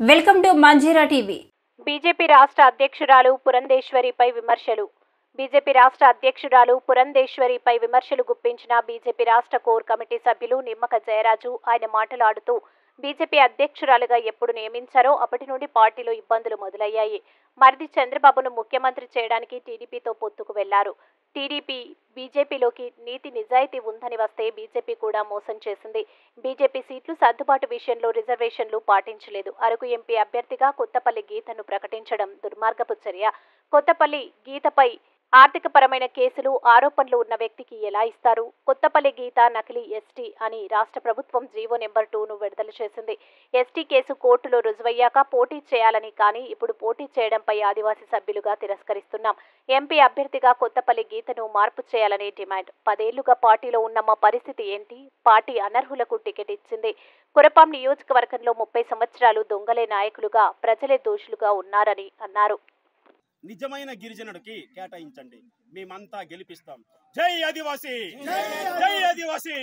Welcome to Manjira TV. BJP రాష్ట్ర అధ్యక్షురాలు పురంధేశ్వరిపై విమర్శలు. బీజేపీ రాష్ట్ర అధ్యక్షురాలు పురంధేశ్వరిపై విమర్శలు గుప్పించిన బీజేపీ రాష్ట్ర కోర్ కమిటీ సభ్యులు నిమ్మక జయరాజు ఆయన మాట్లాడుతూ బీజేపీ అధ్యక్షురాలుగా ఎప్పుడు నియమించారో అప్పటి నుండి పార్టీలో ఇబ్బందులు మొదలయ్యాయి. మరిది చంద్రబాబును ముఖ్యమంత్రి చేయడానికి టీడీపీతో పొత్తుకు వెళ్లారు. టీడీపీ బీజేపీలోకి నీతి నిజాయితీ ఉందని వస్తే బీజేపీ కూడా మోసం చేసింది. బీజేపీ సీట్లు సర్దుబాటు విషయంలో రిజర్వేషన్లు పాటించలేదు. అరకు ఎంపీ అభ్యర్థిగా కొత్తపల్లి గీతను ప్రకటించడం దుర్మార్గపు చర్య. కొత్తపల్లి గీతపై ఆర్థికపరమైన కేసులు ఆరోపణలు ఉన్న వ్యక్తికి ఎలా ఇస్తారు? కొత్తపల్లి గీత నకిలీ ఎస్టీ అని రాష్ట్ర ప్రభుత్వం జీవో నెంబర్ 2ను విడుదల చేసింది. ఎస్టీ కేసు కోర్టులో రుజువయ్యాక పోటీ చేయాలని, కానీ ఇప్పుడు పోటీ చేయడంపై ఆదివాసీ సభ్యులుగా తిరస్కరిస్తున్నాం. ఎంపీ అభ్యర్థిగా కొత్తపల్లి గీతను మార్పు చేయాలనే డిమాండ్. 10 ఏళ్లుగా పార్టీలో ఉన్న మా పరిస్థితి ఏంటి? పార్టీ అనర్హులకు టికెట్ ఇచ్చింది. కురపాం నియోజకవర్గంలో 30 సంవత్సరాలు దొంగలే నాయకులుగా, ప్రజలే దోషులుగా ఉన్నారని అన్నారు. నిజమైన గిరిజనుడికి కేటాయించండి, మేమంతా గెలిపిస్తాం. జై ఆదివాసీ, జై ఆదివాసీ.